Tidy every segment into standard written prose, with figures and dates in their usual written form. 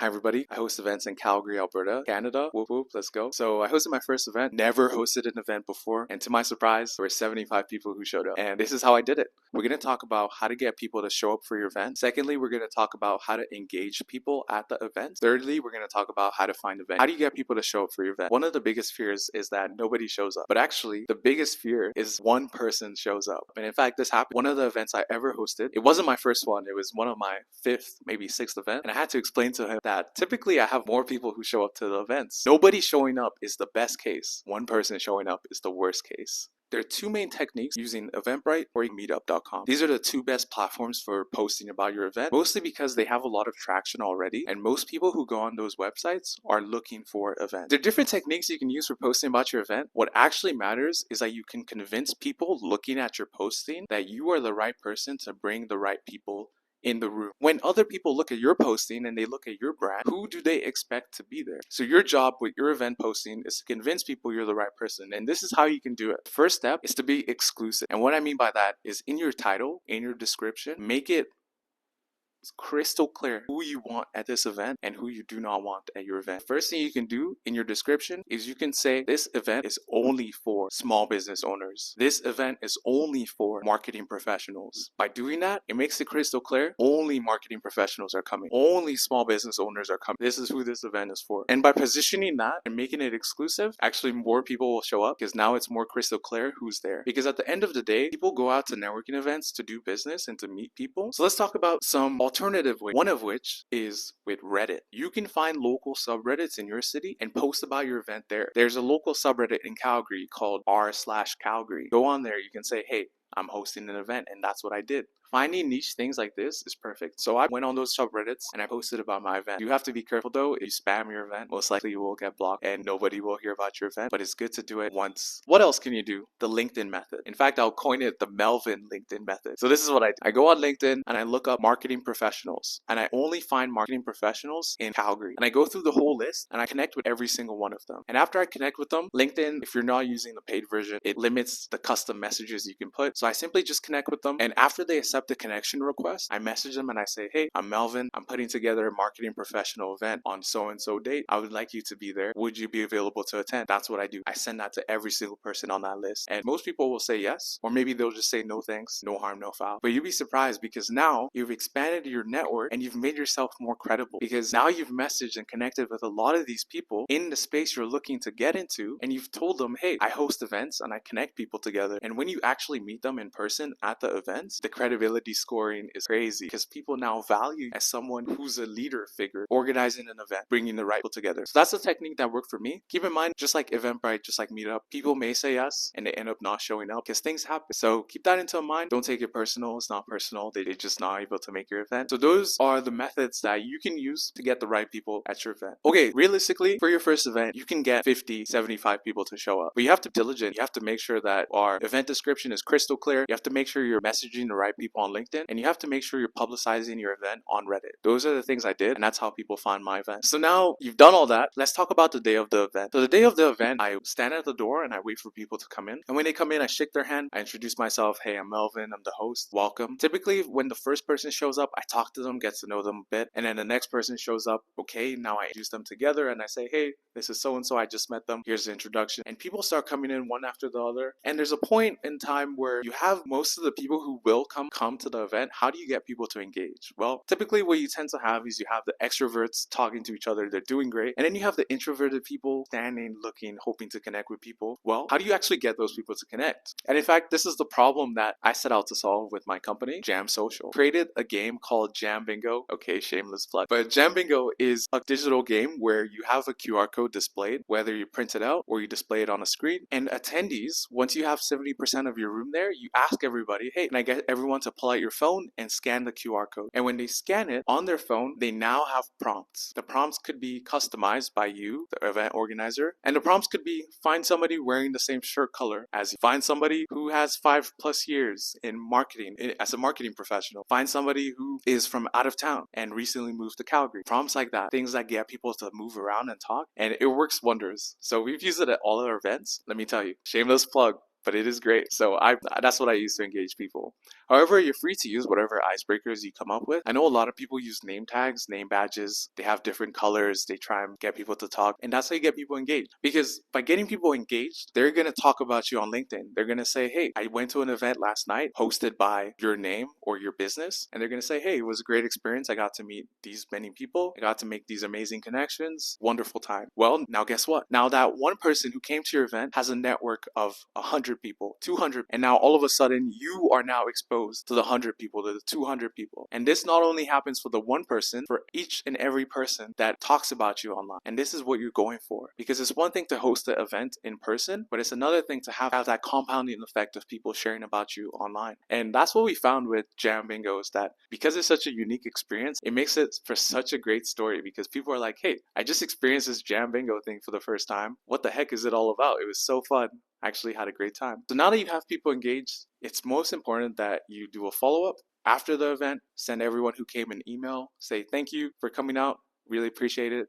Hi everybody, I host events in Calgary, Alberta, Canada. Whoop whoop, let's go. So I hosted my first event, never hosted an event before, and to my surprise, there were 75 people who showed up. And this is how I did it. We're going to talk about how to get people to show up for your event. Secondly, we're going to talk about how to engage people at the event. Thirdly, we're going to talk about how to find events. How do you get people to show up for your event? One of the biggest fears is that nobody shows up. But actually, the biggest fear is one person shows up. And in fact, this happened. One of the events I ever hosted, it wasn't my first one. It was one of my fifth, maybe sixth event. And I had to explain to him that typically I have more people who show up to the events. Nobody showing up is the best case. One person showing up is the worst case. There are two main techniques using Eventbrite or Meetup.com. These are the two best platforms for posting about your event, mostly because they have a lot of traction already, and most people who go on those websites are looking for events. There are different techniques you can use for posting about your event. What actually matters is that you can convince people looking at your posting that you are the right person to bring the right people in the room. When other people look at your posting and they look at your brand, who do they expect to be there? So your job with your event posting is to convince people you're the right person. And this is how you can do it. The first step is to be exclusive. And what I mean by that is in your title, in your description, make it crystal clear who you want at this event and who you do not want at your event. First thing you can do in your description is you can say this event is only for small business owners. This event is only for marketing professionals. By doing that, it makes it crystal clear only marketing professionals are coming. Only small business owners are coming. This is who this event is for. And by positioning that and making it exclusive, actually more people will show up because now it's more crystal clear who's there. Because at the end of the day, people go out to networking events to do business and to meet people. So let's talk about some alternative way, one of which is with Reddit. You can find local subreddits in your city and post about your event there. There's a local subreddit in Calgary called r/Calgary. Go on there, you can say, hey, I'm hosting an event, and that's what I did. Finding niche things like this is perfect. So I went on those subreddits and I posted about my event. You have to be careful though. If you spam your event, most likely you will get blocked and nobody will hear about your event, but it's good to do it once. What else can you do? The LinkedIn method. In fact, I'll coin it the Melvin LinkedIn method. So this is what I do. I go on LinkedIn and I look up marketing professionals, and I only find marketing professionals in Calgary. And I go through the whole list and I connect with every single one of them. And after I connect with them, LinkedIn, if you're not using the paid version, it limits the custom messages you can put. So I simply just connect with them, and after they accept the connection request, I message them and I say, hey, I'm Melvin. I'm putting together a marketing professional event on so-and-so date. I would like you to be there. Would you be available to attend? That's what I do. I send that to every single person on that list. And most people will say yes, or maybe they'll just say no thanks, no harm, no foul. But you'd be surprised because now you've expanded your network and you've made yourself more credible, because now you've messaged and connected with a lot of these people in the space you're looking to get into, and you've told them, hey, I host events and I connect people together. And when you actually meet them in person at the events, the credibility scoring is crazy because people now value you as someone who's a leader figure, organizing an event, bringing the right people together. So that's a technique that worked for me. Keep in mind, just like Eventbrite, just like Meetup, people may say yes and they end up not showing up because things happen. So keep that into mind. Don't take it personal. It's not personal. They're just not able to make your event. So those are the methods that you can use to get the right people at your event. Okay, realistically, for your first event, you can get 50, 75 people to show up, but you have to be diligent. You have to make sure that our event description is crystal clear. You have to make sure you're messaging the right people on LinkedIn, and you have to make sure you're publicizing your event on Reddit. Those are the things I did, and that's how people find my event. So now you've done all that, let's talk about the day of the event. So the day of the event, I stand at the door and I wait for people to come in. And when they come in, I shake their hand, I introduce myself. Hey, I'm Melvin, I'm the host, welcome. Typically, when the first person shows up, I talk to them, get to know them a bit, and then the next person shows up. Okay, now I introduce them together and I say, hey, this is so-and-so, I just met them, here's the introduction. And people start coming in one after the other. And there's a point in time where you have most of the people who will come to the event. How do you get people to engage? Well, typically what you tend to have is you have the extroverts talking to each other, they're doing great. And then you have the introverted people standing, looking, hoping to connect with people. Well, how do you actually get those people to connect? And in fact, this is the problem that I set out to solve with my company, Jam Social. Created a game called Jam Bingo. Okay, shameless plug. But Jam Bingo is a digital game where you have a QR code displayed, whether you print it out or you display it on a screen. And attendees, once you have 70% of your room there, you ask everybody, hey, can I get everyone to pull out your phone and scan the QR code? And when they scan it on their phone, they now have prompts. The prompts could be customized by you, the event organizer. And the prompts could be find somebody wearing the same shirt color as you. Find somebody who has 5+ years in marketing as a marketing professional. Find somebody who is from out of town and recently moved to Calgary. Prompts like that. Things that get people to move around and talk. And it works wonders. So we've used it at all of our events. Let me tell you, shameless plug. but it is great. So that's what I use to engage people. However, you're free to use whatever icebreakers you come up with. I know a lot of people use name tags, name badges. They have different colors. They try and get people to talk. And that's how you get people engaged. Because by getting people engaged, they're going to talk about you on LinkedIn. They're going to say, hey, I went to an event last night hosted by your name or your business. And they're going to say, hey, it was a great experience. I got to meet these many people. I got to make these amazing connections. Wonderful time. Well, now guess what? Now that one person who came to your event has a network of 100 people, 200, and now all of a sudden you are now exposed to the 100 people, to the 200 people. And this not only happens for the one person, for each and every person that talks about you online. And this is what you're going for. Because it's one thing to host the event in person, but it's another thing to have that compounding effect of people sharing about you online. And that's what we found with Jam Bingo, is that because it's such a unique experience, it makes it for such a great story, because people are like, hey, I just experienced this Jam Bingo thing for the first time. What the heck is it all about? It was so fun. I actually had a great time. So now that you have people engaged, it's most important that you do a follow-up after the event. Send everyone who came an email. Say thank you for coming out. Really appreciate it.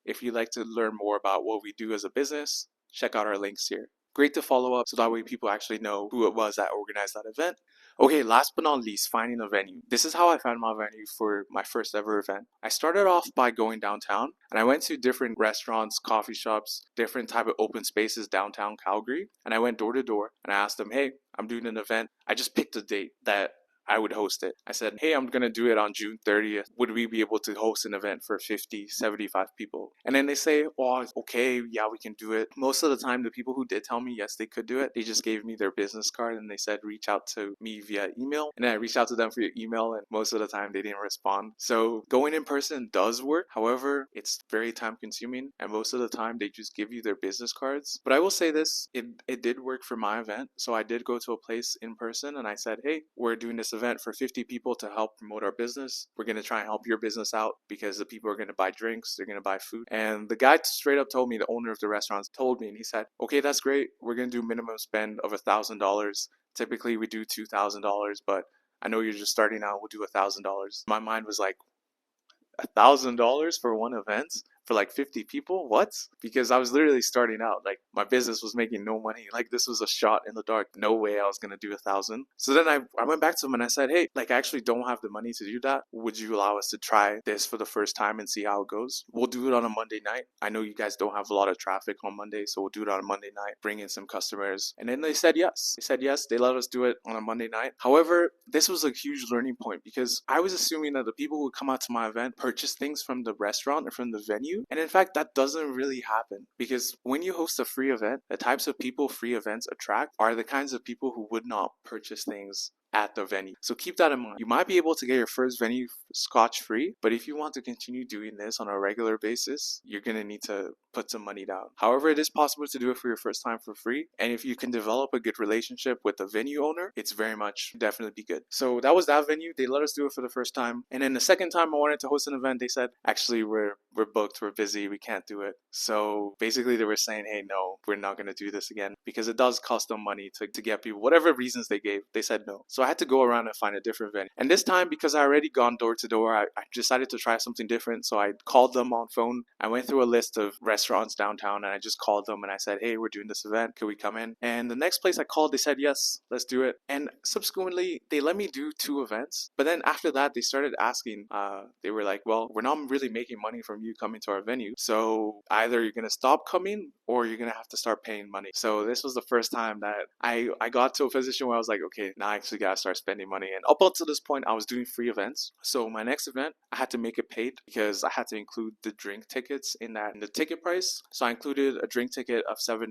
If you'd like to learn more about what we do as a business, check out our links here. Great to follow up so that way people actually know who it was that organized that event. Okay, last but not least, finding a venue. This is how I found my venue for my first ever event. I started off by going downtown, and I went to different restaurants, coffee shops, different type of open spaces downtown Calgary, and I went door to door and I asked them, hey, I'm doing an event. I just picked a date that I would host it. I said, hey, I'm going to do it on June 30th. Would we be able to host an event for 50, 75 people? And then they say, oh, okay, yeah, we can do it. Most of the time, the people who did tell me, yes, they could do it, they just gave me their business card and they said, reach out to me via email. And then I reached out to them via email, and most of the time they didn't respond. So going in person does work. However, it's very time consuming. And most of the time they just give you their business cards. But I will say this, it did work for my event. So I did go to a place in person and I said, hey, we're doing this event for 50 people to help promote our business. We're going to try and help your business out because the people are going to buy drinks, they're going to buy food. And the guy straight up told me, the owner of the restaurant told me, and he said, okay, that's great. We're going to do minimum spend of $1,000. Typically we do $2,000, but I know you're just starting out, we'll do $1,000. My mind was like, $1,000 for one event for like 50 people? What? Because I was literally starting out. Like my business was making no money. Like this was a shot in the dark. No way I was gonna do 1,000. So then I went back to him and I said, hey, like I actually don't have the money to do that. Would you allow us to try this for the first time and see how it goes? We'll do it on a Monday night. I know you guys don't have a lot of traffic on Monday, so we'll do it on a Monday night, bring in some customers. And then they said yes. They said yes. They let us do it on a Monday night. However, this was a huge learning point because I was assuming that the people who would come out to my event purchase things from the restaurant or from the venue. And in fact, that doesn't really happen, because when you host a free event, the types of people free events attract are the kinds of people who would not purchase things at the venue. So keep that in mind. You might be able to get your first venue scotch free, but if you want to continue doing this on a regular basis, you're going to need to put some money down. However, it is possible to do it for your first time for free. And if you can develop a good relationship with the venue owner, it's very much definitely be good. So that was that venue. They let us do it for the first time. And then the second time I wanted to host an event, they said, actually, we're booked, we're busy, we can't do it. So basically they were saying, hey, no, we're not going to do this again, because it does cost them money to get people, whatever reasons they gave, they said no. So I had to go around and find a different venue. And this time, because I already gone door to door, I decided to try something different. So I called them on phone. I went through a list of restaurants downtown and I just called them and I said, hey, we're doing this event. Could we come in? And the next place I called, they said, yes, let's do it. And subsequently, they let me do 2 events. But then after that, they started asking, they were like, well, we're not really making money from you coming to our venue. So either you're going to stop coming or you're going to have to start paying money. So this was the first time that I got to a position where I was like, okay, now I actually got to start spending money. And up until this point, I was doing free events. So my next event, I had to make it paid because I had to include the drink tickets in the ticket price. So I included a drink ticket of $7.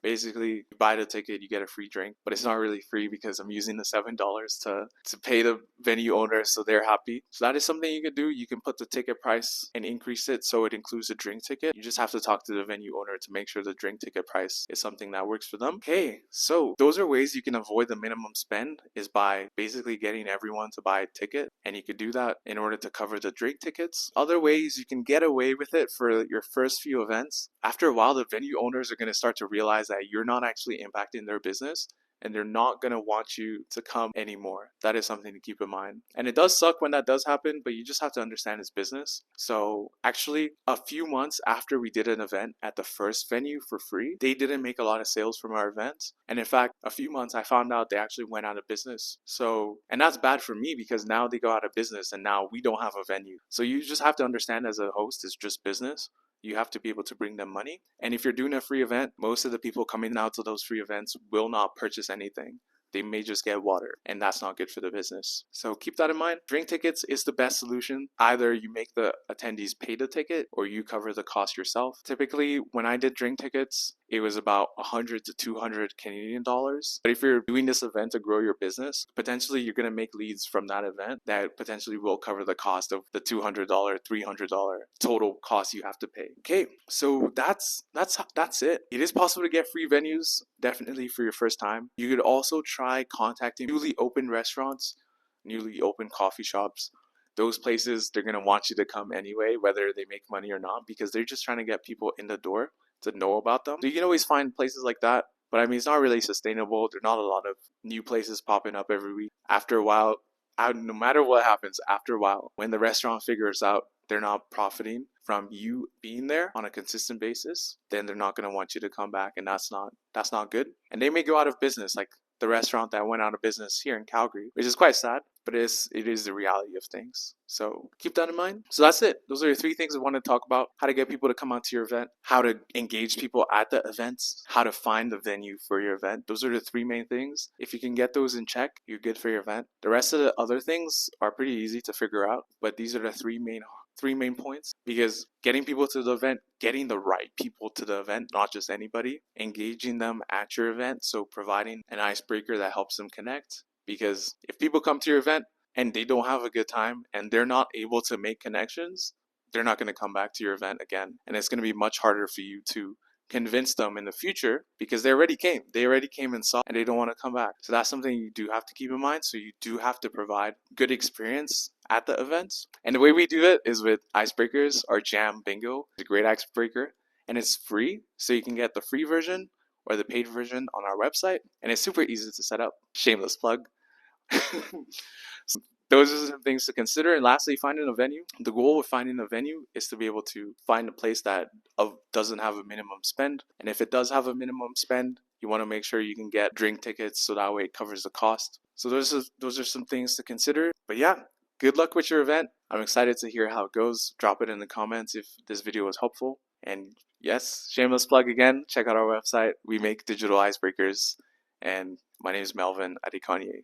Basically, you buy the ticket, you get a free drink, but it's not really free because I'm using the $7 to pay the venue owner so they're happy. So that is something you can do. You can put the ticket price and increase it so it includes a drink ticket. You just have to talk to the venue owner to make sure the drink ticket price is something that works for them. Okay, so those are ways you can avoid the minimum spend, is by basically getting everyone to buy a ticket, and you could do that in order to cover the drink tickets. Other ways you can get away with it for your first few events. After a while, the venue owners are going to start to realize that you're not actually impacting their business, and they're not going to want you to come anymore. That is something to keep in mind. And it does suck when that does happen, but you just have to understand it's business. So actually, a few months after we did an event at the first venue for free, they didn't make a lot of sales from our event. And in fact, a few months I found out they actually went out of business. So, and that's bad for me because now they go out of business and now we don't have a venue. So you just have to understand as a host, it's just business. You have to be able to bring them money. And if you're doing a free event, most of the people coming out to those free events will not purchase anything. They may just get water, and that's not good for the business. So keep that in mind. Drink tickets is the best solution. Either you make the attendees pay the ticket or you cover the cost yourself. Typically, when I did drink tickets, it was about 100 to 200 Canadian dollars. But if you're doing this event to grow your business, potentially you're going to make leads from that event that potentially will cover the cost of the $200, $300 total cost you have to pay. Okay, so that's it. It is possible to get free venues, definitely for your first time. You could also try contacting newly opened restaurants, newly opened coffee shops. Those places, they're going to want you to come anyway, whether they make money or not, because they're just trying to get people in the door to know about them. So you can always find places like that, but I mean, it's not really sustainable. There are not a lot of new places popping up every week. After a while, no matter what happens, after a while, when the restaurant figures out they're not profiting from you being there on a consistent basis, then they're not going to want you to come back, and that's not good. And they may go out of business, like the restaurant that went out of business here in Calgary, which is quite sad, but it is the reality of things. So keep that in mind. So that's it. Those are the 3 things I want to talk about: how to get people to come out to your event, how to engage people at the events, how to find the venue for your event. Those are the 3 main things. If you can get those in check, you're good for your event. The rest of the other things are pretty easy to figure out, but these are the 3 main points, because getting people to the event, getting the right people to the event, not just anybody, engaging them at your event, so providing an icebreaker that helps them connect. Because if people come to your event and they don't have a good time and they're not able to make connections, they're not going to come back to your event again, and it's going to be much harder for you to convince them in the future, because they already came and saw, and they don't want to come back. So that's something you do have to keep in mind. So you do have to provide good experience at the events, and the way we do it is with icebreakers. Our jam bingo is a great icebreaker, and it's free, so you can get the free version or the paid version on our website, and it's super easy to set up. Shameless plug. Those are some things to consider. And lastly, finding a venue. The goal with finding a venue is to be able to find a place that doesn't have a minimum spend. And if it does have a minimum spend, you want to make sure you can get drink tickets so that way it covers the cost. So those are some things to consider. But yeah, good luck with your event. I'm excited to hear how it goes. Drop it in the comments if this video was helpful. And yes, shameless plug again. Check out our website. We make digital icebreakers. And my name is Melvin at Kanye.